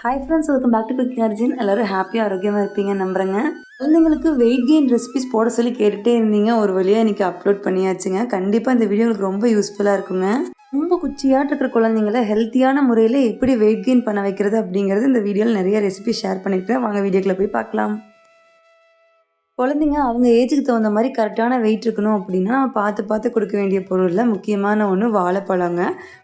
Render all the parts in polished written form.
Hi friends, welcome back to cooking Arjun. எல்லோரும் ஹாப்பியாக ஆரோக்கியமாக இருப்பீங்க நம்புறேங்க. குழந்தைங்களுக்கு வெயிட் கெயின் ரெசிபிஸ் போட சொல்லி கேட்டுகிட்டே இருந்தீங்க. ஒரு வழியாக இன்றைக்கி அப்லோட் பண்ணியாச்சுங்க. கண்டிப்பாக இந்த வீடியோ உங்களுக்கு ரொம்ப யூஸ்ஃபுல்லாக இருக்குங்க. ரொம்ப குச்சியாட்டு இருக்கிற குழந்தைங்கள ஹெல்த்தியான முறையில் எப்படி வெயிட் கெயின் பண்ண வைக்கிறது அப்படிங்கிறது இந்த வீடியோவில் நிறைய ரெசிபி ஷேர் பண்ணியிருக்கேன். வாங்க வீடியோக்குள்ளே போய் பார்க்கலாம். குழந்தைங்க அவங்க ஏஜுக்கு தகுந்த மாதிரி கரெக்டான வெயிட் இருக்கணும் அப்படின்னா பார்த்து கொடுக்க வேண்டிய பொருளில் முக்கியமான ஒன்று வாழைப்பழங்க.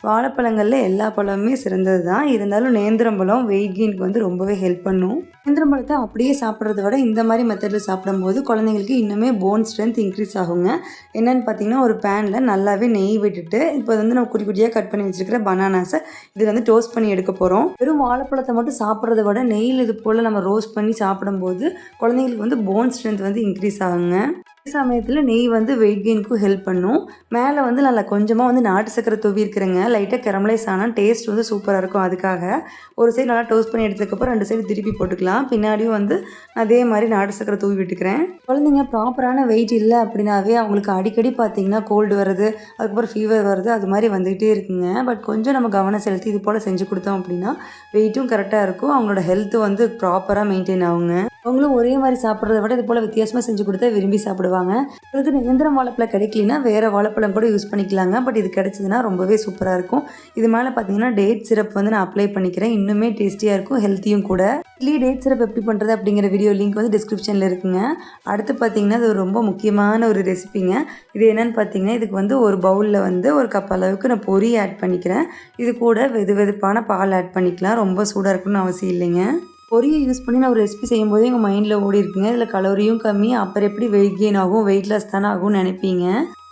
வாழைப்பழங்களில் எல்லா பழமுமே சிறந்தது தான். இருந்தாலும் நேந்திரம் பழம் வெயிட் கெயினுக்கு வந்து ரொம்பவே ஹெல்ப் பண்ணும். நேந்திரம் பழத்தை அப்படியே சாப்பிட்றத விட இந்த மாதிரி மெத்தடில் சாப்பிடும்போது குழந்தைங்களுக்கு இன்னுமே போன் ஸ்ட்ரென்த் இன்க்ரீஸ் ஆகுங்க. என்னென்னு பார்த்தீங்கன்னா, ஒரு பேனில் நல்லாவே நெய் விட்டுட்டு இப்போ வந்து நம்ம குட்டி குட்டியாக கட் பண்ணி வச்சுருக்கிற பனானாஸை இதில் வந்து டோஸ்ட் பண்ணி எடுக்க போகிறோம். வெறும் வாழைப்பழத்தை மட்டும் சாப்பிட்றத விட நெய்யில் இது போல் நம்ம ரோஸ்ட் பண்ணி சாப்பிடும்போது குழந்தைங்களுக்கு வந்து போன் ஸ்ட்ரென்த் வந்து இன்க்ரீஸ் ஆகுங்க. அதே சமயத்தில் நெய் வந்து வெயிட் கெயினுக்கும் ஹெல்ப் பண்ணும். மேலே வந்து நல்லா கொஞ்சமாக வந்து நாட்டு சக்கரை தூவி இருக்கிறேங்க. லைட்டாக கெரமலைஸ் ஆனால் டேஸ்ட் வந்து சூப்பராக இருக்கும். அதுக்காக ஒரு சைடு நல்லா டோஸ்ட் பண்ணி எடுத்ததுக்கப்புறம் 2 சைடு திருப்பி போட்டுக்கலாம். பின்னாடியும் வந்து அதே மாதிரி நாட்டு சக்கரை தூவி விட்டுக்கிறேன். குழந்தைங்க ப்ராப்பரான வெயிட் இல்லை அப்படின்னாவே அவங்களுக்கு அடிக்கடி பார்த்திங்கன்னா கோல்டு வருது, அதுக்கப்புறம் ஃபீவர் வருது, அது மாதிரி வந்துகிட்டே இருக்குங்க. பட் கொஞ்சம் நம்ம கவனம் செலுத்தி இது போல் செஞ்சு கொடுத்தோம் அப்படின்னா வெயிட்டும் கரெக்டாக இருக்கும். அவங்களோட ஹெல்த்து வந்து ப்ராப்பராக மெயின்டைன் ஆகுங்க. அவங்களும் ஒரே மாதிரி சாப்பிட்றத விட இது போல் வித்தியாசமாக செஞ்சு கொடுத்தா விரும்பி சாப்பிடுவாங்க. இதுக்கு நேந்திரம் வாழைப்பழம் கிடைக்கலனா வேறு வாழைப்பழம் கூட யூஸ் பண்ணிக்கலாங்க. பட் இது கிடைச்சதுன்னா ரொம்பவே சூப்பராக இருக்கும். இது மேலே பார்த்தீங்கன்னா டேட் சிரப் வந்து நான் அப்ளை பண்ணிக்கிறேன். இன்னுமே டேஸ்டியாக இருக்கும், ஹெல்த்தியும் கூட. இட்லி டேட் சிரப் எப்படி பண்ணுறது அப்படிங்கிற வீடியோ லிங்க் வந்து டிஸ்கிரிப்ஷனில் இருக்குங்க. அடுத்து பார்த்தீங்கன்னா இது ரொம்ப முக்கியமான ஒரு ரெசிபிங்க. இது என்னென்னு பார்த்தீங்கன்னா, இதுக்கு வந்து ஒரு பவுலில் வந்து ஒரு கப் அளவுக்கு நான் பொரி ஆட் பண்ணிக்கிறேன். இது கூட வெதுப்பான பால் ஆட் பண்ணிக்கலாம். ரொம்ப சூடாக இருக்கணும்னு அவசியம் இல்லைங்க. பொரியை யூஸ் பண்ணி நான் ஒரு ரெசிபி செய்யும்போது எங்கள் மைண்டில் ஓடி இருக்குங்க. இதில் கலோரியும் கம்மி, அப்புறம் எப்படி வெயிட் கெயின் ஆகும், வெயிட் லாஸ் தானே ஆகும்னு நினைப்பீங்க.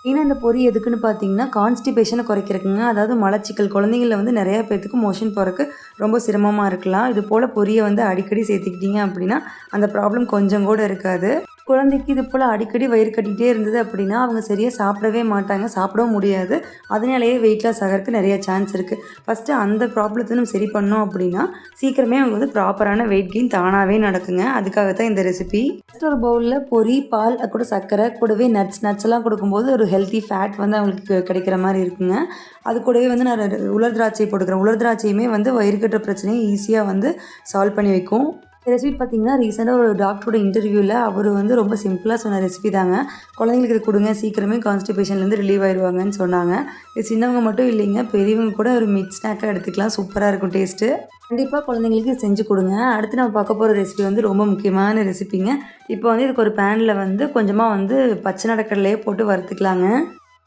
ஏன்னா இந்த பொரி எதுக்குன்னு பார்த்தீங்கன்னா கான்ஸ்டிபேஷனை குறைக்கிறதுக்குங்க. அதாவது மலச்சிக்கல் குழந்தைங்களில் வந்து நிறையா பேர்த்துக்கு மோஷன் போகிறக்கு ரொம்ப சிரமமாக இருக்கலாம். இது போல் பொரியை வந்து அடிக்கடி சேர்த்துக்கிட்டீங்க அப்படின்னா அந்த ப்ராப்ளம் கொஞ்சம் கூட இருக்காது. குழந்தைக்கு இது போல் அடிக்கடி வயிறு கட்டிகிட்டே இருந்தது அப்படின்னா அவங்க சரியாக சாப்பிடவே மாட்டாங்க, சாப்பிடவும் முடியாது. அதனாலேயே வெயிட் லாஸ் ஆகிறதுக்கு நிறைய சான்ஸ் இருக்குது. ஃபஸ்ட்டு அந்த ப்ராப்ளத்தை நம்ம சரி பண்ணோம் அப்படின்னா சீக்கிரமே அவங்க வந்து ப்ராப்பரான வெயிட் கெயின் தானாகவே நடக்குங்க. அதுக்காக தான் இந்த ரெசிபி. ஃபஸ்ட் ஒரு பவுலில் பொரி, பால், அது கூட சர்க்கரை, கூடவே நட்ஸ் எல்லாம் கொடுக்கும்போது ஒரு ஹெல்த்தி ஃபேட் வந்து அவங்களுக்கு கிடைக்கிற மாதிரி இருக்குங்க. அது கூடவே வந்து நான் உலர் திராட்சை போட்டுக்கிறேன். உலர் திராட்சையுமே வந்து வயிறு கட்டுற பிரச்சனையை ஈஸியாக வந்து சால்வ் பண்ணி வைக்கும். ரெசிபி பார்த்திங்கன்னா ரீசெண்டாக ஒரு டாக்டரோட இன்டர்வியூவில் அவர் வந்து ரொம்ப சிம்பிளாக சொன்ன ரெசிபி தாங்க. குழந்தைங்களுக்கு இது கொடுங்க, சீக்கிரமே கான்ஸ்டிபேஷன்லேருந்து ரிலீவ் ஆயிடுவாங்கன்னு சொன்னாங்க. இது சின்னவங்க மட்டும் இல்லைங்க, பெரியவங்க கூட ஒரு மிட் ஸ்நாக்காக எடுத்துக்கலாம். சூப்பராக இருக்கும் டேஸ்ட்டு. கண்டிப்பாக குழந்தைங்களுக்கு செஞ்சு கொடுங்க. அடுத்து நம்ம பார்க்க போகிற ரெசிபி வந்து ரொம்ப முக்கியமான ரெசிபிங்க. இப்போ வந்து இதுக்கு ஒரு பேனில் வந்து கொஞ்சமாக வந்து பச்சை நடக்கடலையே போட்டு வறுத்துக்கலாங்க.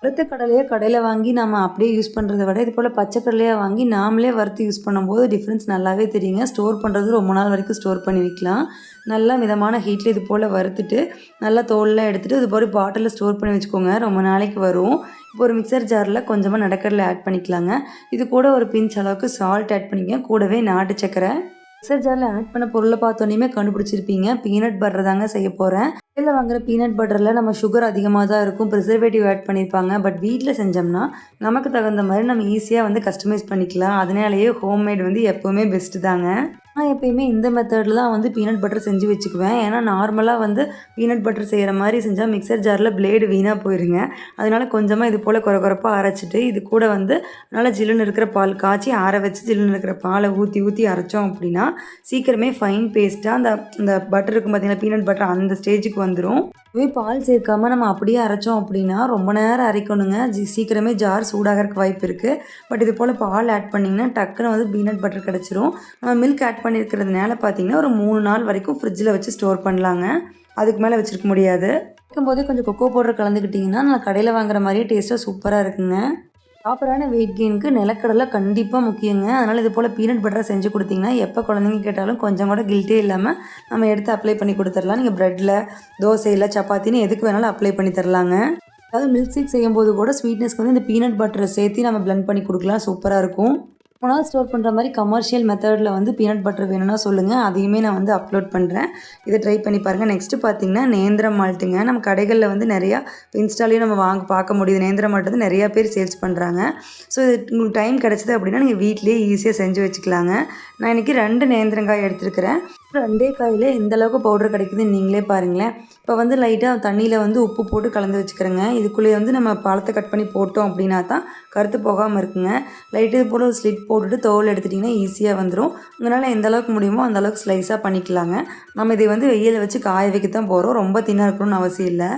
வறுத்த கடலையை கடையில் வாங்கி நம்ம அப்படியே யூஸ் பண்ணுறத விட இது போல் பச்சை கடலையாக வாங்கி நாமளே வறுத்து யூஸ் பண்ணும்போது டிஃப்ரென்ஸ் நல்லாவே தெரியுங்க. ஸ்டோர் பண்ணுறது ரொம்ப நாள் வரைக்கும் ஸ்டோர் பண்ணி வைக்கலாம். நல்லா மிதமான ஹீட்டில் இது போல் வறுத்துட்டு நல்லா தோலெலாம் எடுத்துகிட்டு இது போல் பாட்டிலில் ஸ்டோர் பண்ணி வச்சுக்கோங்க. ரொம்ப நாளைக்கு வரும். இப்போ ஒரு மிக்சர் ஜாரில் கொஞ்சமாக நடக்கடலை ஆட் பண்ணிக்கலாங்க. இது கூட ஒரு பிஞ்ச் அளவுக்கு சால்ட் ஆட் பண்ணிக்கங்க. கூடவே நாட்டு சக்கரை. மிக்சர் ஜாரில் ஆட் பண்ண பொருளை பார்த்தோன்னே கண்டுபிடிச்சிருப்பீங்க. பீனட் பட்டர் தாங்க செய்ய போகிறேன். கடையில் வாங்குகிற பீனட் பட்டரில் நம்ம சுகர் அதிகமாக தான் இருக்கும், ப்ரிசர்வேட்டிவ் ஆட் பண்ணியிருப்பாங்க. பட் வீட்டில் செஞ்சோம்னா நமக்கு தகுந்த மாதிரி நம்ம ஈஸியாக வந்து கஸ்டமைஸ் பண்ணிக்கலாம். அதனாலேயே ஹோம்மேட் வந்து எப்போவுமே பெஸ்ட்டு தாங்க. நான் எப்போயுமே இந்த மெத்தடில் தான் வந்து பீனட் பட்டர் செஞ்சு வச்சுக்குவேன். ஏன்னா நார்மலாக வந்து பீனட் பட்டர் செய்கிற மாதிரி செஞ்சால் மிக்சர் ஜாரில் பிளேடு வீணாக போயிருங்க. அதனால் கொஞ்சமாக இது போல் குறப்பாக அரைச்சிட்டு இது கூட வந்து நல்லா ஜில்லுன்னு இருக்கிற பால் காய்ச்சி ஆற வச்சு ஜில்லுன்னு இருக்கிற பாலை ஊற்றி அரைச்சோம் அப்படின்னா சீக்கிரமே ஃபைன் பேஸ்ட்டாக அந்த பட்டர் இருக்கும் பார்த்தீங்கன்னா, பீனட் பட்டர் அந்த ஸ்டேஜுக்கு வந்துடும். இதுவே பால் சேர்க்காம நம்ம அப்படியே அரைச்சோம் அப்படின்னா ரொம்ப நேரம் அரைக்கணுங்க. சீக்கிரமே ஜார் சூடாகிறதுக்கு வாய்ப்பு இருக்குது. பட் இது போல் பால் ஆட் பண்ணிங்கன்னா டக்குன்னு வந்து பீனட் பட்டர் கிடச்சிரும். நம்ம மில்க் ஆட் பண்ணியிருக்கிறதுனால பார்த்தீங்கன்னா ஒரு 3 நாள் வரைக்கும் ஃப்ரிட்ஜில் வச்சு ஸ்டோர் பண்ணலாங்க. அதுக்கு மேலே வச்சுருக்க முடியாது. இருக்கும்போதே கொஞ்சம் கொக்கோ பவுடர் கலந்துக்கிட்டிங்கன்னா நான் கடையில் வாங்குற மாதிரியே டேஸ்ட்டாக சூப்பராக இருக்குங்க. ப்ராப்பரான வெயிட் கெயினுக்கு நிலக்கடலை கண்டிப்பாக முக்கியங்க. அதனால் இது போல் பீனட் பட்டரை செஞ்சு கொடுத்தீங்கன்னா எப்போ குழந்தைங்க கேட்டாலும் கொஞ்சம் கூட கில்ட்டே இல்லாமல் நம்ம எடுத்து அப்ளை பண்ணி கொடுத்துடலாம். நீங்கள் ப்ரெட்டில், தோசையில், சப்பாத்தின்னு எதுக்கு வேணாலும் அப்ளை பண்ணி தரலாங்க. அதாவது மில்க் ஷேக் செய்யும்போது கூட ஸ்வீட்னஸ்க்கு வந்து இந்த பீனட் பட்டரை சேர்த்து நம்ம பிளெண்ட் பண்ணி கொடுக்கலாம். சூப்பராக இருக்கும். ரொம்ப நாள் ஸ்டோர் பண்ணுற மாதிரி கமர்ஷியல் மெத்தடில் வந்து பீனட் பட்டர் வேணும்னா சொல்லுங்கள், அதையுமே நான் வந்து அப்லோட் பண்ணுறேன். இதை ட்ரை பண்ணி பாருங்கள். நெக்ஸ்ட்டு பார்த்தீங்கன்னா நேந்திரம் மால்ட்டுங்க. நம்ம கடைகளில் வந்து நிறையா இன்ஸ்டாலையும் நம்ம பார்க்க முடியுது. நேந்திரம் மால்ட் வந்து நிறையா பேர் சேல்ஸ் பண்ணுறாங்க. ஸோ இது உங்களுக்கு டைம் கிடச்சிது அப்படின்னா நீங்கள் வீட்டிலேயே ஈஸியாக செஞ்சு வச்சுக்கலாங்க. நான் இன்றைக்கி 2 நேந்திரங்காய் எடுத்துருக்கிறேன். 2 காயில எந்த அளவுக்கு பவுடர் கிடைக்குதுன்னு நீங்களே பாருங்களேன். இப்போ வந்து லைட்டாக தண்ணியில் வந்து உப்பு போட்டு கலந்து வச்சுக்கிறேங்க. இதுக்குள்ளேயே வந்து நம்ம பழத்தை கட் பண்ணி போட்டோம் அப்படின்னா தான் கருத்து போகாமல் இருக்குங்க. லைட்டு இது போல் ஒரு ஸ்லிட் போட்டுட்டு தோல் எடுத்துட்டிங்கன்னா ஈஸியாக வந்துடும். உங்களால் எந்த அளவுக்கு முடியுமோ அந்த அளவுக்கு ஸ்லைஸாக பண்ணிக்கலாங்க. நம்ம இதை வந்து வெயிலில் வச்சு காய வைக்க தான் போகிறோம். ரொம்ப தின்னாக இருக்கணும்னு அவசியம் இல்லை.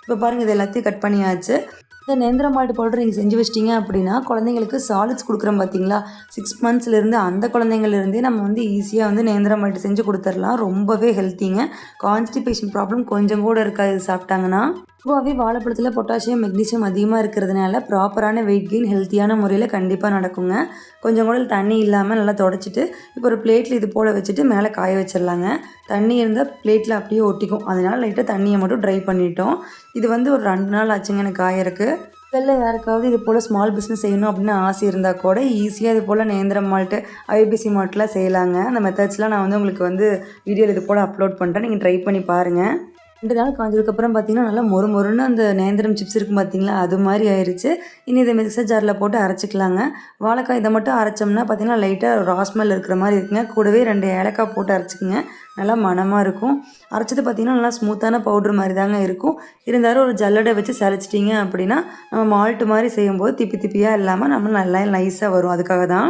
இப்போ பாருங்கள், இது எல்லாத்தையும் கட் பண்ணியாச்சு. இந்த நேந்திரம் மால்ட் பவுடர் நீங்கள் செஞ்சு வச்சிட்டிங்க அப்படின்னா குழந்தைங்களுக்கு சாலிட்ஸ் கொடுக்குறோம் பார்த்தீங்களா, 6 மந்த்ஸ்லேருந்து அந்த குழந்தைங்கள்லேருந்தே நம்ம வந்து ஈஸியாக வந்து நேந்திரம் மால்ட் செஞ்சு கொடுத்துடலாம். ரொம்பவே ஹெல்த்திங்க. கான்ஸ்டிபேஷன் ப்ராப்ளம் கொஞ்சம் கூட இருக்காது இது சாப்பிட்டாங்கன்னா. பொதுவாகவே வாழைப்பழத்தில் பொட்டாசியம் மெக்னீசியம் அதிகமாக இருக்கிறதுனால ப்ராப்பரான வெயிட் கெயின் ஹெல்த்தியான முறையில் கண்டிப்பாக நடக்குங்க. கொஞ்சம் கூட தண்ணி இல்லாமல் நல்லா தொடச்சிட்டு இப்போ ஒரு பிளேட்டில் இது போல் வச்சுட்டு மேலே காய வச்சிடலாங்க. தண்ணி இருந்தால் பிளேட்டில் அப்படியே ஒட்டிக்கும். அதனால் லைட்டாக தண்ணியை மட்டும் ட்ரை பண்ணிட்டோம். இது வந்து ஒரு 2 நாள் ஆச்சுங்க எனக்கு காயறக்கு. வெளில யாருக்காவது இது போல் ஸ்மால் பிஸ்னஸ் செய்யணும் அப்படின்னு ஆசை இருந்தால் கூட ஈஸியாக இது போல் நேந்திரம் மால்ட்டு, ஐபிசி மால்ட்லாம் செய்யலாங்க. அந்த மெத்தட்ஸ்லாம் நான் வந்து உங்களுக்கு வந்து வீடியோவில் இது போல் அப்லோட் பண்ணுறேன். நீங்கள் ட்ரை பண்ணி பாருங்கள். 2 நாள் காஞ்சதுக்கப்புறம் பார்த்தீங்கன்னா நல்லா மொறுன்னு அந்த நேந்திரம் சிப்ஸ் இருக்கும் பார்த்தீங்களா, அது மாதிரி ஆயிடுச்சு. இனி இதை மிக்சர் ஜாரில் போட்டு அரைச்சிக்கலாங்க. வாழைக்காய் இதை மட்டும் அரைச்சோம்னா பார்த்தீங்கன்னா லைட்டாக ராஸ்மெல் இருக்கிற மாதிரி இருக்குங்க. கூடவே 2 ஏலக்காய் போட்டு அரைச்சிக்கங்க. நல்லா மணமாக இருக்கும். அரைச்சது பார்த்திங்கன்னா நல்லா ஸ்மூத்தான பவுட்ரு மாதிரி தாங்க இருக்கும். இருந்தாலும் ஒரு ஜல்லடை வச்சு சரைச்சிட்டிங்க அப்படின்னா நம்ம மால்ட்டு மாதிரி செய்யும்போது திப்பி திப்பியாக இல்லாமல் நம்ம நல்லா நைஸாக வரும். அதுக்காக தான்.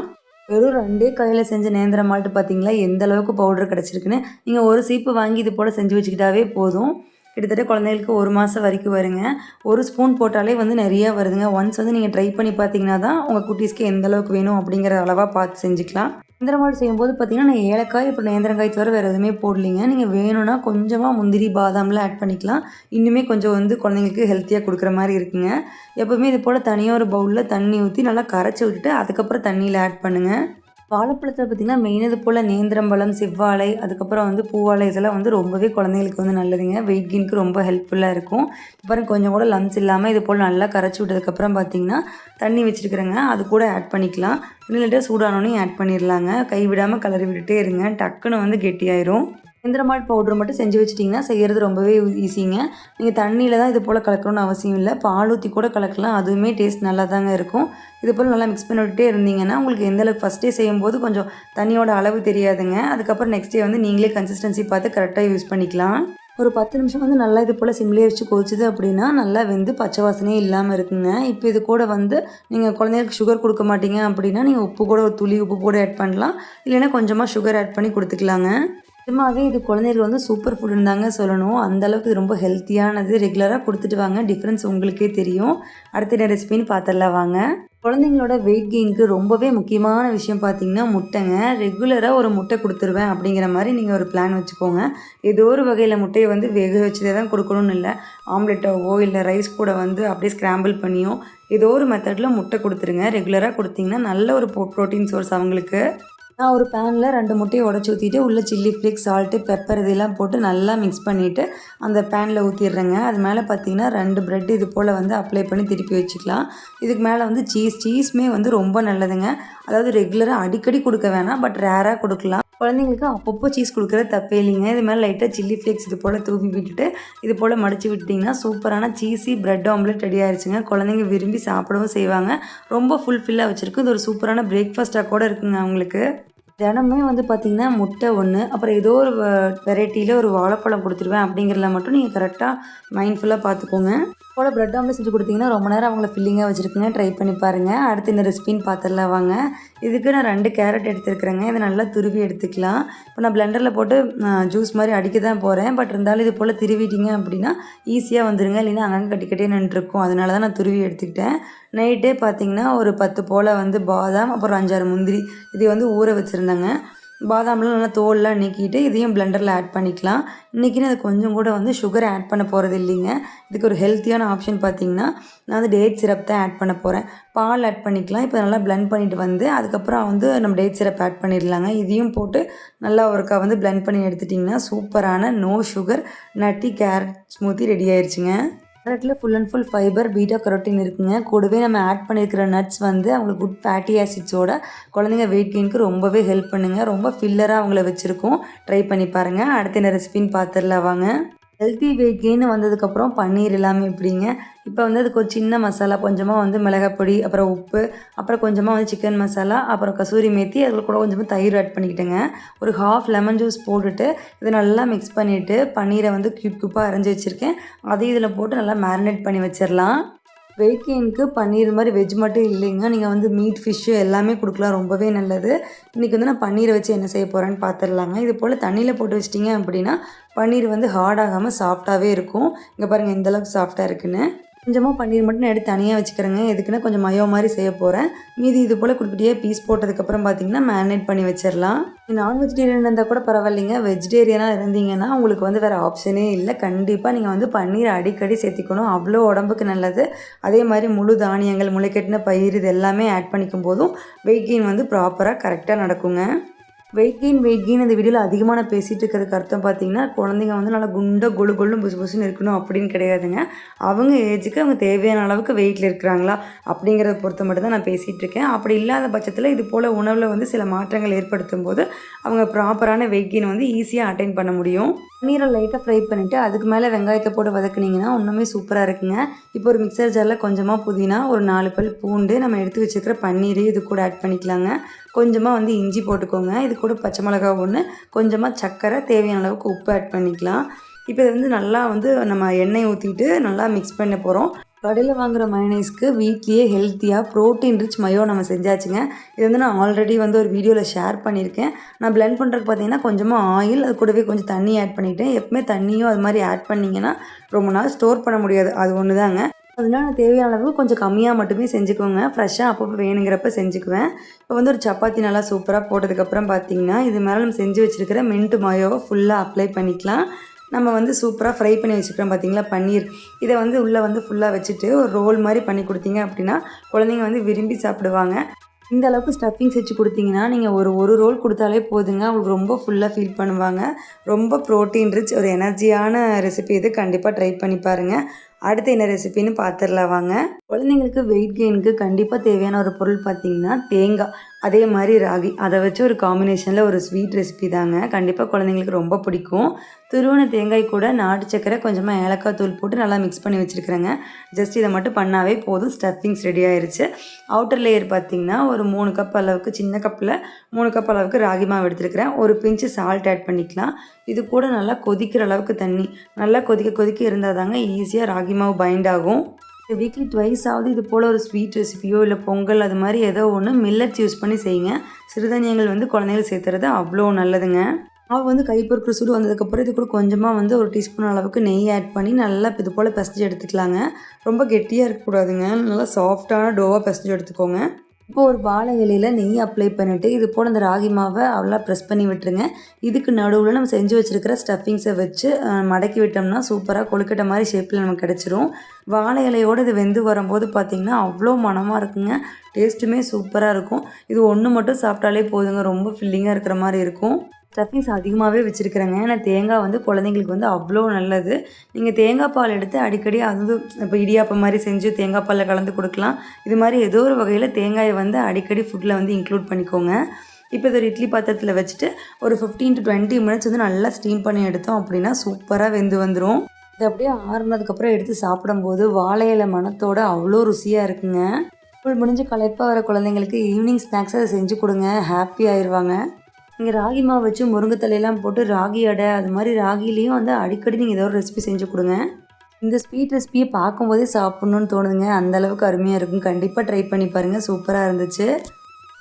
வெறும் 2 காயில் செஞ்ச நேந்திரம் மால்ட்டு பார்த்தீங்களா எந்த அளவுக்கு பவுடர் கிடச்சிருக்குன்னு. நீங்கள் ஒரு சீப்பு வாங்கி இது போல் செஞ்சு வச்சுக்கிட்டாவே போதும். கிட்டத்தட்ட குழந்தைங்களுக்கு 1 மாதம் வரைக்கும் வருங்க. 1 ஸ்பூன் போட்டாலே வந்து நிறையா வருதுங்க. ஒன்ஸ் வந்து நீங்கள் ட்ரை பண்ணி பார்த்தீங்கன்னா தான் உங்கள் குட்டீஸ்க்கு எந்த அளவுக்கு வேணும் அப்படிங்கிற அளவாக பார்த்து செஞ்சுக்கலாம். நேந்திரம் மால்ட் செய்யும்போது பார்த்தீங்கன்னா நான் ஏலக்காய் இப்போ நேந்திரங்காய் தவிர வேறு எதுவுமே போடலிங்க. நீங்கள் வேணும்னா கொஞ்சமாக முந்திரி பாதாம்லாம் ஆட் பண்ணிக்கலாம். இன்னுமே கொஞ்சம் வந்து குழந்தைங்களுக்கு ஹெல்த்தியாக கொடுக்குற மாதிரி இருக்குங்க. எப்போவுமே இது போல் தனியாக ஒரு பவுலில் தண்ணி ஊற்றி நல்லா கரைச்சி விட்டுட்டு அதுக்கப்புறம் தண்ணியில் ஆட் பண்ணுங்கள். வாழைப்பழத்தில் பார்த்திங்கன்னா மெயின் இது போல் நேந்திரம்பழம், செவ்வாழை, அதுக்கப்புறம் வந்து பூவாழை இதெல்லாம் வந்து ரொம்பவே குழந்தைங்களுக்கு வந்து நல்லதுங்க. வெயிட் கெயினுக்கு ரொம்ப ஹெல்ப்ஃபுல்லாக இருக்கும். அப்புறம் கொஞ்சம் கூட லம்ஸ் இல்லாமல் இது போல் நல்லா கரைச்சி விட்டதுக்கப்புறம் பார்த்திங்கன்னா தண்ணி வச்சுருக்குறேங்க, அது கூட ஆட் பண்ணிக்கலாம். இல்லைட்டு சூடானோனையும் ஆட் பண்ணிடலாங்க. கை விடாமல் கலரி விட்டுட்டே இருங்க. டக்குன்னு வந்து கெட்டியாயிரும். நேந்திரம் மால்ட் பவுட்ரு மட்டும் செஞ்சு வச்சிட்டிங்கன்னா செய்கிறது ரொம்பவே ஈஸிங்க. நீங்கள் தண்ணியில் தான் இது போல் கலக்கணும்னு அவசியம் இல்லை. பால் ஊற்றி கூட கலக்கலாம். அதுவுமே டேஸ்ட் நல்லா தாங்க இருக்கும். இது போல் நல்லா மிக்ஸ் பண்ணி விட்டுட்டே இருந்தீங்கன்னா உங்களுக்கு எந்தளவுக்கு ஃபஸ்ட்டே செய்யும்போது கொஞ்சம் தண்ணியோட அளவு தெரியாதுங்க. அதுக்கப்புறம் நெக்ஸ்ட் டே வந்து நீங்களே கன்சிஸ்டன்சி பார்த்து கரெக்டாக யூஸ் பண்ணிக்கலாம். ஒரு 10 நிமிஷம் வந்து நல்லா இது போல் சிம்லேயே வச்சு கொதிச்சுது அப்படின்னா நல்லா வெந்து பச்சை வாசனையே இல்லாமல் இருக்குங்க. இப்போ இது கூட வந்து நீங்கள் குழந்தைங்களுக்கு சுகர் கொடுக்க மாட்டீங்க அப்படின்னா நீங்கள் உப்பு கூட ஒரு துளி உப்பு கூட ஆட் பண்ணலாம். இல்லைன்னா கொஞ்சமாக சுகர் ஆட் பண்ணி கொடுத்துக்கலாங்க. நிஜமாவே இது குழந்தைகள் வந்து சூப்பர் ஃபுட்டுன்னு தாங்க சொல்லணும். அந்தளவுக்கு இது ரொம்ப ஹெல்த்தியானது. ரெகுலராக கொடுத்துட்டு வாங்க, டிஃப்ரென்ஸ் உங்களுக்கே தெரியும். அடுத்த என்ன ரெசிபின்னு பார்த்துடலாம் வாங்க. குழந்தைங்களோட வெயிட் கெயினுக்கு ரொம்பவே முக்கியமான விஷயம் பார்த்திங்கன்னா முட்டைங்க. ரெகுலராக ஒரு முட்டை கொடுத்துருவேன் அப்படிங்கிற மாதிரி நீங்கள் ஒரு பிளான் வச்சுக்கோங்க. ஏதோ ஒரு வகையில் முட்டையை வந்து வேக வச்சுதே தான் கொடுக்கணும்னு இல்லை. ஆம்லெட்டாவோ இல்லை ரைஸ் கூட வந்து அப்படியே ஸ்க்ராம்பிள் பண்ணியோ ஏதோ ஒரு மெத்தடில் முட்டை கொடுத்துருங்க. ரெகுலராக கொடுத்திங்கன்னா நல்ல ஒரு ப்ரோட்டீன் சோர்ஸ் அவங்களுக்கு. நான் ஒரு பேனில் 2 முட்டையை உடச்சி ஊற்றிட்டு உள்ளே சில்லி ஃப்ளேக்ஸ், சால்ட்டு, பெப்பர் இதெல்லாம் போட்டு நல்லா மிக்ஸ் பண்ணிவிட்டு அந்த பேனில் ஊற்றிடுறேங்க. அது மேலே பார்த்தீங்கன்னா 2 ப்ரெட் இது போல் வந்து அப்ளை பண்ணி திருப்பி வச்சுக்கலாம். இதுக்கு மேலே வந்து சீஸுமே வந்து ரொம்ப நல்லதுங்க. அதாவது ரெகுலராக அடிக்கடி கொடுக்க வேணாம், பட் ரேராக கொடுக்கலாம். குழந்தைங்களுக்கு அப்பப்போ சீஸ் கொடுக்குறது தப்பே இல்லைங்க. இது மேலே லைட்டாக சில்லி ஃப்ளேக்ஸ் இது போல் தூவி விட்டுட்டு இது போல் மடித்து விட்டிங்கன்னா சூப்பரான சீஸி ப்ரெட் ஆம்லெட் ரெடி ஆயிடுச்சுங்க. குழந்தைங்க விரும்பி சாப்பிடவும் செய்வாங்க. ரொம்ப ஃபுல்ஃபில்லாக வச்சுருக்கு. இது ஒரு சூப்பரான பிரேக்ஃபாஸ்ட்டாக கூட இருக்குங்க அவங்களுக்கு. தினமே வந்து பார்த்திங்கன்னா முட்டை 1, அப்புறம் ஏதோ ஒரு வெரைட்டியில் ஒரு வாழைப்பழம் கொடுத்துருவேன் அப்படிங்கிறத மட்டும் நீங்கள் கரெக்டாக மைண்ட்ஃபுல்லாக பார்த்துக்கோங்க. போல் ப்ரெட் ஆம்லெட் செஞ்சு கொடுத்தீங்கன்னா ரொம்ப நேரம் அவங்கள ஃபில்லிங்காக வச்சுருக்குங்க. ட்ரை பண்ணி பாருங்கள். அடுத்து இந்த ரெசிபின்னு பார்த்துடலாம் வாங்க. இதுக்கு நான் 2 கேரட் எடுத்துருக்குறேங்க. இதை நல்லா துருவி எடுத்துக்கலாம். இப்போ நான் பிளெண்டரில் போட்டு ஜூஸ் மாதிரி அடிக்க தான் போகிறேன். பட் இருந்தாலும் இது போல் திருவிட்டிங்க அப்படின்னா ஈஸியாக வந்துடுங்க. இல்லைன்னா அங்கங்கே கட்டிக்கட்டே நின்றுருக்கும். அதனால தான் நான் துருவி எடுத்துக்கிட்டேன். நைட்டே பார்த்திங்கன்னா ஒரு 10 போல் வந்து பாதாம், அப்புறம் 5-6 முந்திரி இதை வந்து ஊற வச்சுருந்தேங்க. பாதாம்லாம் நல்லா தோல்லாம் நீக்கிட்டு இதையும் பிளெண்டரில் ஆட் பண்ணிக்கலாம். இன்றைக்கின்னு அது கொஞ்சம் கூட வந்து சுகர் ஆட் பண்ண போகிறது இல்லைங்க. இதுக்கு ஒரு ஹெல்த்தியான ஆப்ஷன் பார்த்திங்கன்னா நான் வந்து டேட் சிரப் தான் ஆட் பண்ண போகிறேன். பால் ஆட் பண்ணிக்கலாம். இப்போ நல்லா பிளெண்ட் பண்ணிவிட்டு வந்து அதுக்கப்புறம் வந்து நம்ம டேட் சிரப் ஆட் பண்ணிடலாங்க. இதையும் போட்டு நல்லா ஒருக்கா வந்து பிளெண்ட் பண்ணி எடுத்துட்டிங்கன்னா சூப்பரான no sugar nutty carrot smoothie ready ஆயிடுச்சுங்க. கேரட்டில் full and full fibre, beta carotene இருக்குங்க. கூடவே நம்ம ஆட் பண்ணியிருக்கிற நட்ஸ் வந்து அவங்களுக்கு குட் ஃபேட்டி ஆசிட்ஸோட குழந்தைங்க வெயிட் கெயினுக்கு ரொம்பவே ஹெல்ப் பண்ணுங்க. ரொம்ப ஃபில்லராக அவங்கள வச்சுருக்கோம். ட்ரை பண்ணி பாருங்கள். அடுத்த என்ன ரெசிபின்னு பார்த்துடலாம் வாங்க. ஹெல்த்தி வெயிட் கெயின் வந்ததுக்கப்புறம் பன்னீர் இல்லாமல் எப்படிங்க. இப்போ வந்து அதுக்கு ஒரு சின்ன மசாலா, கொஞ்சமாக வந்து மிளகாப்பொடி, அப்புறம் உப்பு, அப்புறம் கொஞ்சமாக வந்து சிக்கன் மசாலா, அப்புறம் கசூரி மேத்தி, அதில் கூட கொஞ்சமாக தயிர் ஆட் பண்ணிக்கிட்டேங்க. ஒரு ஹாஃப் லெமன் ஜூஸ் போட்டுட்டு இதை நல்லா மிக்ஸ் பண்ணிவிட்டு பன்னீரை வந்து க்யூப்பாக அரைஞ்சி வச்சுருக்கேன். அதையும் இதில் போட்டு நல்லா மேரினேட் பண்ணி வச்சிடலாம். வெயிட் கெயினுக்கு பன்னீர் மாதிரி வெஜ் மட்டும் இல்லைங்க, நீங்கள் வந்து மீட், ஃபிஷ்ஷு எல்லாமே கொடுக்கலாம், ரொம்பவே நல்லது. இன்றைக்கி வந்து நான் பன்னீரை வச்சு என்ன செய்ய போகிறேன்னு பார்த்துடலாங்க. இது போல் தண்ணியில் போட்டு வச்சிட்டிங்க அப்படின்னா பன்னீர் வந்து ஹார்ட் ஆகாமல் சாஃப்டாகவே இருக்கும். இங்கே பாருங்கள் எந்தளவுக்கு சாஃப்டாக இருக்குன்னு. கொஞ்சமாக பன்னீர் மட்டும் நான் எடுத்து தனியாக வச்சுக்கிறேங்க. எதுக்குன்னா கொஞ்சம் மயோ மாதிரி செய்ய போகிறேன். மீதி இது போல் குட்டியே பீஸ் போட்டதுக்கப்புறம் பார்த்தீங்கன்னா மேரினேட் பண்ணி வச்சிடலாம். நான் வெஜிடேரியன் இருந்தால் கூட பரவாயில்லைங்க, வெஜிடேரியனாக இருந்தீங்கன்னா உங்களுக்கு வந்து வேறு ஆப்ஷனே இல்லை. கண்டிப்பாக நீங்கள் வந்து பன்னீர் அடிக்கடி சேர்த்திக்கணும், அவ்வளோ உடம்புக்கு நல்லது. அதே மாதிரி முழு தானியங்கள், முளைக்கட்டின பயிர் இது எல்லாமே ஆட் பண்ணிக்கும் போதும் வெயிட் கெயின் வந்து ப்ராப்பராக கரெக்டாக நடக்குங்க. வெயிட் கெயின் இந்த வீடியோவில் அதிகமாக நான் பேசிகிட்டு இருக்கிறதுக்கு அர்த்தம் பார்த்தீங்கன்னா, குழந்தைங்க வந்து நல்லா குண்டாக கொழுன்னு புசுன்னு இருக்கணும் அப்படின்னு கிடையாதுங்க. அவங்க ஏஜுக்கு அவங்க தேவையான அளவுக்கு வெயிட்டில் இருக்கிறாங்களா அப்படிங்கிறத பொறுத்த மட்டும் தான் நான் பேசிகிட்டு இருக்கேன். அப்படி இல்லாத பட்சத்தில் இது போல் உணவில் வந்து சில மாற்றங்கள் ஏற்படுத்தும் போது அவங்க ப்ராப்பரான வெயிட் கெயின் வந்து ஈஸியாக அட்டைன் பண்ண முடியும். பன்னீரை லைட்டாக ஃப்ரை பண்ணிவிட்டு அதுக்கு மேலே வெங்காயத்தை போட்டு வதக்குனிங்கன்னா இன்னுமே சூப்பராக இருக்குங்க. இப்போ ஒரு மிக்சர் ஜாரில் கொஞ்சமாக புதினா, ஒரு 4 பல் பூண்டு, நம்ம எடுத்து வச்சுருக்கிற பன்னீர் இது கூட ஆட் பண்ணிக்கலாங்க. கொஞ்சமாக வந்து இஞ்சி போட்டுக்கோங்க. இது கூட பச்சை மிளகா 1, கொஞ்சமாக சர்க்கரை, தேவையான அளவுக்கு உப்பு ஆட் பண்ணிக்கலாம். இப்போ இதை வந்து நல்லா வந்து நம்ம எண்ணெய் ஊற்றிட்டு நல்லா மிக்ஸ் பண்ண போகிறோம். கடையில் வாங்குகிற மயோனைஸ்க்கு வீட்லேயே ஹெல்த்தியாக ப்ரோட்டீன் ரிச் மயோ நம்ம செஞ்சாச்சுங்க. இது வந்து நான் ஆல்ரெடி வந்து ஒரு வீடியோவில் ஷேர் பண்ணியிருக்கேன். நான் பிளெண்ட் பண்ணுறதுக்கு பார்த்தீங்கன்னா கொஞ்சமாக ஆயில், அது கூடவே கொஞ்சம் தண்ணி ஆட் பண்ணிவிட்டேன். எப்பவுமே தண்ணியும் அது மாதிரி ஆட் பண்ணிங்கன்னா ரொம்ப நாள் ஸ்டோர் பண்ண முடியாது, அது ஒன்று தாங்க. அதனால நான் தேவையான அளவு கொஞ்சம் கம்மியாக மட்டுமே செஞ்சுக்கோங்க. ஃப்ரெஷ்ஷாக அப்பப்போ வேணுங்கிறப்ப செஞ்சுக்குவேன். இப்போ வந்து ஒரு சப்பாத்தி நல்லா சூப்பராக போட்டதுக்கப்புறம் பார்த்தீங்கன்னா இது மேலே நம்ம செஞ்சு வச்சுருக்கிற மின்ட் மயோவை ஃபுல்லாக அப்ளை பண்ணிக்கலாம். நம்ம வந்து சூப்பராக ஃப்ரை பண்ணி வச்சுக்கிறோம் பார்த்தீங்களா பன்னீர், இதை வந்து உள்ளே வந்து ஃபுல்லாக வச்சுட்டு ஒரு ரோல் மாதிரி பண்ணி கொடுத்தீங்க அப்படின்னா குழந்தைங்க வந்து விரும்பி சாப்பிடுவாங்க. இந்த அளவுக்கு ஸ்டஃபிங்ஸ் வச்சு கொடுத்தீங்கன்னா நீங்கள் ஒரு ரோல் கொடுத்தாலே போதுங்க, அவங்களுக்கு ரொம்ப ஃபுல்லாக ஃபீல் பண்ணுவாங்க. ரொம்ப ப்ரோட்டீன் ரிச் ஒரு எனர்ஜியான ரெசிபி இது, கண்டிப்பாக ட்ரை பண்ணி பாருங்கள். அடுத்து என்ன ரெசிபின்னு பார்த்துடலாம் வாங்க. குழந்தைங்களுக்கு வெயிட் கெயினுக்கு கண்டிப்பாக தேவையான ஒரு பொருள் பார்த்திங்கன்னா தேங்காய், அதே மாதிரி ராகி, அதை வச்சு ஒரு காம்பினேஷனில் ஒரு ஸ்வீட் ரெசிபி தாங்க. கண்டிப்பாக குழந்தைங்களுக்கு ரொம்ப பிடிக்கும். துருவன தேங்காய் கூட நாட்டு சக்கரை, கொஞ்சமாக ஏலக்காய் தூள் போட்டு நல்லா மிக்ஸ் பண்ணி வச்சுருக்கிறேங்க. ஜஸ்ட் இதை மட்டும் பண்ணாவே போதும், ஸ்டஃபிங்ஸ் ரெடி ஆயிடுச்சு. அவுட்டர் லேயர் பார்த்திங்கன்னா ஒரு 3 கப் அளவுக்கு, சின்ன கப்பில் 3 கப் அளவுக்கு ராகி மாவு எடுத்துருக்கிறேன். ஒரு பிஞ்சு சால்ட் ஆட் பண்ணிக்கலாம். இது கூட நல்லா கொதிக்கிற அளவுக்கு தண்ணி, நல்லா கொதிக்க இருந்தால் தாங்க ஈஸியாக ராகி மாவு பைண்ட் ஆகும். வீக்லி ட்வைஸ் ஆகுது இது போல் ஒரு ஸ்வீட் ரெசிபியோ இல்லை பொங்கல் அது மாதிரி ஏதோ ஒன்று மில்லட்ஸ் யூஸ் பண்ணி செய்யுங்க. சிறுதானியங்கள் வந்து குழந்தைகள் சேர்த்துறது அவ்வளோ நல்லதுங்க. மாவு வந்து கைப்பொருட்கள் சூடு வந்ததுக்கப்புறம் இது கூட கொஞ்சமாக வந்து ஒரு டீஸ்பூன் அளவுக்கு நெய் ஆட் பண்ணி நல்லா இது போல் பிசைஞ்சு எடுத்துக்கலாங்க. ரொம்ப கெட்டியாக இருக்கக்கூடாதுங்க, நல்லா சாஃப்டான டோவாக பிசைஞ்சு எடுத்துக்கோங்க. இப்போ ஒரு வாழை இலையில் நெய் அப்ளை பண்ணிவிட்டு இது போல் அந்த ராகி மாவை அவ்வளோ ப்ரெஸ் பண்ணி விட்டுருங்க. இதுக்கு நடுவில் நம்ம செஞ்சு வச்சுருக்கிற ஸ்டஃபிங்ஸை வச்சு மடக்கி விட்டோம்னா சூப்பராக கொழுக்கட்டை மாதிரி ஷேப்பில் நமக்கு கிடச்சிரும். வாழை இலையோடு இது வெந்து வரும்போது பார்த்திங்கன்னா அவ்வளோ மணமாக இருக்குங்க, டேஸ்ட்டுமே சூப்பராக இருக்கும். இது ஒன்று மட்டும் சாப்பிட்டாலே போதுங்க, ரொம்ப ஃபில்லிங்காக இருக்கிற மாதிரி இருக்கும். ஸ்டஃபிங்ஸ் அதிகமாகவே வச்சுருக்கிறேங்க. ஏன்னா தேங்காய் வந்து குழந்தைங்களுக்கு வந்து அவ்வளோ நல்லது. நீங்கள் தேங்காய் பால் எடுத்து அடிக்கடி அது இப்போ இடியாப்பம் மாதிரி செஞ்சு தேங்காய் பாலில் கலந்து கொடுக்கலாம். இது மாதிரி ஏதோ ஒரு வகையில் தேங்காயை வந்து அடிக்கடி ஃபுட்டில் வந்து இன்க்ளூட் பண்ணிக்கோங்க. இப்போ இது ஒரு இட்லி பாத்திரத்தில் வச்சுட்டு ஒரு 15 to 20 மினிட்ஸ் வந்து நல்லா ஸ்டீம் பண்ணி எடுத்தோம் அப்படின்னா சூப்பராக வெந்து வந்துடும். இது அப்படியே ஆறுனதுக்கப்புறம் எடுத்து சாப்பிடும்போது வாழை இலை மணத்தோடு அவ்வளோ ருசியாக இருக்குங்க. ஸ்கூல் முடிஞ்சு களைப்பாக வர குழந்தைங்களுக்கு ஈவினிங் ஸ்நாக்ஸை அதை செஞ்சு கொடுங்க, ஹாப்பி ஆயிடுவாங்க. நீங்கள் ராகி மாவு வச்சு முருங்கைத்தலையெல்லாம் போட்டு ராகி அடை, அது மாதிரி ராகிலையும் வந்து அடிக்கடி நீங்கள் ஏதோ ஒரு ரெசிபி செஞ்சு கொடுங்க. இந்த ஸ்வீட் ரெசிபியை பார்க்கும்போதே சாப்பிட்ணுன்னு தோணுதுங்க, அந்தளவுக்கு அருமையாக இருக்கும். கண்டிப்பாக ட்ரை பண்ணி பாருங்கள், சூப்பராக இருந்துச்சு.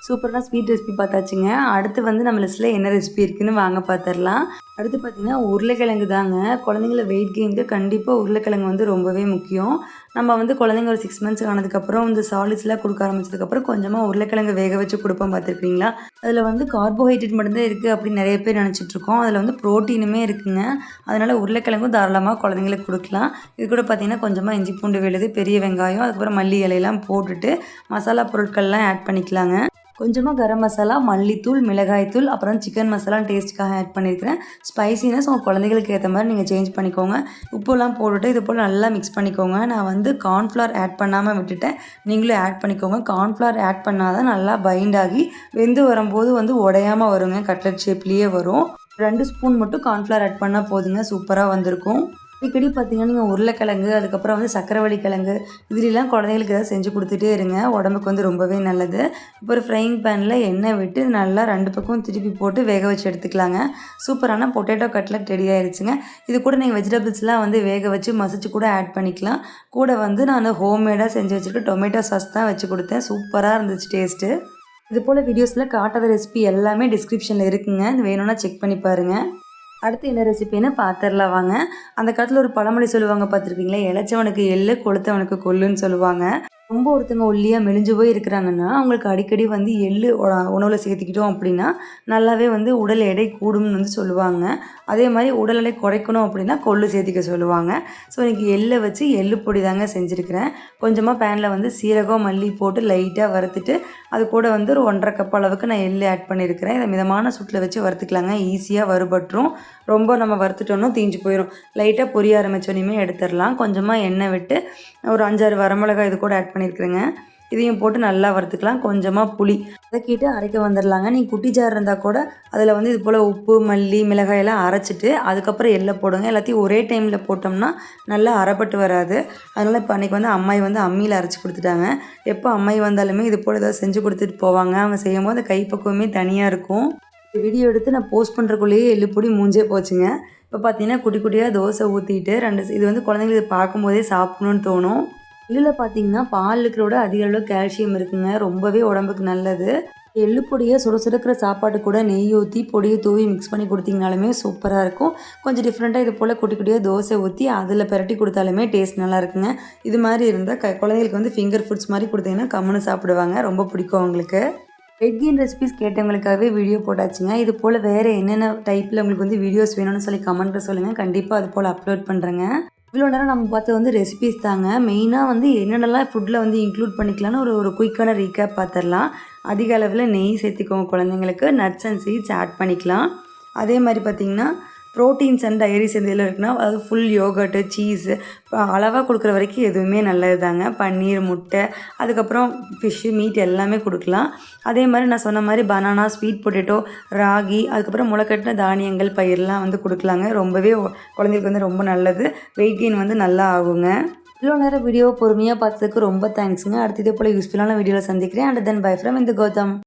சூப்பராக ஸ்வீட் ரெசிபி பார்த்தாச்சுங்க. அடுத்து வந்து நம்ம லிஸ்ட்டில் என்ன ரெசிபி இருக்குதுன்னு வாங்க பார்த்துடலாம். அடுத்து பார்த்திங்கன்னா உருளைக்கிழங்கு தாங்க. குழந்தைங்கள வெயிட் கெயினுக்கு கண்டிப்பாக உருளைக்கிழங்கு வந்து ரொம்பவே முக்கியம். நம்ம வந்து குழந்தைங்க ஒரு 6 மந்த்ஸ் ஆனதுக்கப்புறம் இந்த சாலிட்ஸ்லாம் கொடுக்க ஆரம்பிச்சதுக்கப்புறம் கொஞ்சமாக உருளைக்கிழங்கு வேக வச்சு கொடுப்போம், பார்த்துருக்கீங்களா? அதில் வந்து கார்போஹைட்ரேட் மட்டும்தான் இருக்குது அப்படின்னு நிறைய பேர் நினச்சிட்ருக்கோம். அதில் வந்து ப்ரோட்டீனுமே இருக்குங்க. அதனால் உருளைக்கிழங்கும் தாராளமாக குழந்தைங்களுக்கு கொடுக்கலாம். இது கூட பார்த்திங்கன்னா கொஞ்சமாக இஞ்சி பூண்டு விழுது, பெரிய வெங்காயம், அதுக்கப்புறம் மல்லி இலையெல்லாம் போட்டுட்டு மசாலா பொருட்கள்லாம் ஆட் பண்ணிக்கலாங்க. கொஞ்சமாக கரம் மசாலா, மல்லித்தூள், மிளகாய்த்தூள், அப்புறம் சிக்கன் மசாலா டேஸ்ட்டுக்காக ஆட் பண்ணியிருக்கிறேன். ஸ்பைசினஸ் உங்கள் குழந்தைகளுக்கு ஏற்ற மாதிரி நீங்கள் சேஞ்ச் பண்ணிக்கோங்க. உப்புலாம் போட்டுட்டு இது போல் நல்லா மிக்ஸ் பண்ணிக்கோங்க. நான் வந்து கார்ன்ஃப்ளவர் ஆட் பண்ணாமல் விட்டுட்டேன், நீங்களும் ஆட் பண்ணிக்கோங்க. கார்ன்ஃப்ளவர் ஆட் பண்ணால் தான் நல்லா பைண்ட் ஆகி வெந்து வரும்போது வந்து உடையாமல் வருங்க, கட்லட் ஷேப்லேயே வரும். 2 ஸ்பூன் மட்டும் கார்ன்ஃப்ளவர் ஆட் பண்ணால் போதுங்க, சூப்பராக வந்திருக்கும். அடிக்கடி பார்த்தீங்கன்னா, நீங்கள் உருளைக்கிழங்கு, அதுக்கப்புறம் வந்து சக்கரவள்ளி கிழங்கு இதுலலாம் குழந்தைங்களுக்கு ஏதாவது செஞ்சு கொடுத்துட்டே இருங்க. உடம்புக்கு வந்து ரொம்பவே நல்லது. இப்போ ஒரு ஃப்ரையிங் பேனில் எண்ணெய் விட்டு நல்லா 2 பக்கமும் திருப்பி போட்டு வேக வச்சு எடுத்துக்கலாங்க. சூப்பரான பொட்டேட்டோ கட்லட் ரெடி ஆயிடுச்சுங்க. இது கூட நீங்கள் வெஜிடபிள்ஸ்லாம் வந்து வேக வச்சு மசிச்சு கூட ஆட் பண்ணிக்கலாம். கூட வந்து நான் ஹோம்மேடாக செஞ்சு வச்சுருக்க டொமேட்டோ சாஸ் தான் வச்சு கொடுத்தேன். சூப்பராக இருந்துச்சு டேஸ்ட்டு. இது போல் வீடியோஸில் காட்டாத ரெசிபி எல்லாமே டிஸ்கிரிப்ஷனில் இருக்குங்க. இது வேணும்னா செக் பண்ணி பாருங்கள். அடுத்து என்ன ரெசிபின்னு பார்த்துடலாம் வாங்க. அந்த காலத்தில் ஒரு பழமொழி சொல்லுவாங்க பார்த்துருக்கீங்களா? இளைச்சவனுக்கு எள்ளு, கொளுத்தவனுக்கு கொள்ளுன்னு சொல்லுவாங்க. ரொம்ப ஒருத்தங்க ஒல்லியாக மெலிஞ்சு போய் இருக்கிறாங்கன்னா, அவங்களுக்கு அடிக்கடி வந்து எள்ளு உணவில் சேர்த்துக்கிட்டோம் அப்படின்னா, நல்லாவே வந்து உடல் எடை கூடும்னு வந்து சொல்லுவாங்க. அதே மாதிரி உடல் எடை குறைக்கணும் அப்படின்னா கொள்ளு சேர்த்திக்க சொல்லுவாங்க. ஸோ இன்றைக்கி எள்ளை வச்சு எள்ளு பொடி தாங்க செஞ்சுருக்கிறேன். கொஞ்சமாக பேனில் வந்து சீரகம், மல்லி போட்டு லைட்டாக வறுத்துட்டு, அது கூட வந்து ஒரு 1½ கப் அளவுக்கு நான் எள்ளு ஆட் பண்ணியிருக்கிறேன். இதை மிதமான சூட்டில் வச்சு வறுத்துக்கலாங்க. ஈஸியாக வறுபட்டுரும். ரொம்ப நம்ம வறுத்துட்டோம்னா தீஞ்சு போயிடும். லைட்டாக பொரிய ஆரம்பித்தோன்னே எடுத்துடலாம். கொஞ்சமாக எண்ணெய் விட்டு ஒரு 5-6 வரமிளகாய் இது கூட ஆட் பண்ணியிருக்கிறேங்க. இதையும் போட்டு நல்லா வறுத்துக்கலாம். கொஞ்சமாக புளி வதக்கிட்டு அரைக்க வந்துடலாங்க. நீங்கள் குட்டி ஜார் இருந்தால் கூட அதில் வந்து இது போல் உப்பு, மல்லி, மிளகாயெல்லாம் அரைச்சிட்டு அதுக்கப்புறம் எள்ளை போடுங்க. எல்லாத்தையும் ஒரே டைமில் போட்டோம்னா நல்லா அரைப்பட்டு வராது. அதனால் இப்போ அன்றைக்கி வந்து அம்மாயி வந்து அம்மியில் அரைச்சி கொடுத்துட்டாங்க. எப்போ அம்மாயி வந்தாலுமே இது போல் ஏதாவது செஞ்சு கொடுத்துட்டு போவாங்க. அவங்க செய்யும்போது கைப்பக்குவமே தனியாக இருக்கும். வீடியோ எடுத்து நான் போஸ்ட் பண்ணுறக்குள்ளேயே எள்ளு பொடி மூஞ்சே போச்சுங்க. இப்போ பார்த்தீங்கன்னா குட்டி குட்டியாக தோசை ஊற்றிட்டு இது வந்து குழந்தைங்களுக்கு பார்க்கும்போதே சாப்பிடணும்னு தோணும். எள்ளில் பார்த்தீங்கன்னா பால் இருக்கிறோட அதிக அளவு கால்சியம் இருக்குங்க. ரொம்பவே உடம்புக்கு நல்லது. எள்ளு பொடியை சுடசுடக்கிற சாப்பாட்டு கூட நெய் ஊற்றி பொடியை தூவி மிக்ஸ் பண்ணி கொடுத்தீங்கனாலுமே சூப்பராக இருக்கும். கொஞ்சம் டிஃப்ரெண்ட்டாக இது போல் குட்டி குட்டியாக தோசை ஊற்றி அதில் பிரட்டி கொடுத்தாலுமே டேஸ்ட் நல்லா இருக்குங்க. இது மாதிரி இருந்தால் குழந்தைங்களுக்கு வந்து ஃபிங்கர் ஃபுட்ஸ் மாதிரி கொடுத்தீங்கன்னா கம்முன்னு சாப்பிடுவாங்க. ரொம்ப பிடிக்கும் அவங்களுக்கு. வெயிட் கெயின் ரெசிபிஸ் கேட்டவங்களுக்காகவே வீடியோ போட்டாச்சுங்க. இது போல் வேறு என்னென்ன டைப்பில் உங்களுக்கு வந்து வீடியோஸ் வேணும்னு சொல்லி கமெண்ட்டில் சொல்லுங்கள். கண்டிப்பாக அது போல் அப்லோட் பண்ணுறேங்க. இவ்வளோ நேரம் நம்ம பார்த்து வந்து ரெசிபிஸ் தாங்க. மெயினாக வந்து என்னென்னலாம் ஃபுட்டில் வந்து இன்க்ளூட் பண்ணிக்கலான்னு ஒரு குயிக்கான ரீகேப் பார்த்துடலாம். அதிக அளவில் நெய் சேர்த்திக்கோங்க குழந்தைங்களுக்கு. நட்ஸ் அண்ட் சீட்ஸ் ஆட் பண்ணிக்கலாம். அதே மாதிரி பார்த்திங்கன்னா ப்ரோட்டீன்ஸ் அண்ட் டைரிஸ் எந்த இதில் இருக்குன்னா அதாவது ஃபுல் யோகர்ட்டு, சீஸு அளவாக கொடுக்குற வரைக்கும் எதுவுமே நல்லது தாங்க. பன்னீர், முட்டை, அதுக்கப்புறம் ஃபிஷ்ஷு, மீட் எல்லாமே கொடுக்கலாம். அதே மாதிரி நான் சொன்ன மாதிரி பனானா, ஸ்வீட் பொட்டேட்டோ, ராகி, அதுக்கப்புறம் முளைக்கட்டின தானியங்கள், பயிரெலாம் வந்து கொடுக்கலாங்க. ரொம்பவே குழந்தைங்களுக்கு வந்து ரொம்ப நல்லது. வெயிட் கெயின் வந்து நல்லா ஆகுங்க. இவ்வளோ நேரம் வீடியோ பொறுமையாக பார்த்ததுக்கு ரொம்ப தேங்க்ஸுங்க. அடுத்து இதே போல் யூஸ்ஃபுல்லான வீடியோவில் சந்திக்கிறேன். அண்ட் தென் பை ஃப்ரம் இந்த கௌதம்.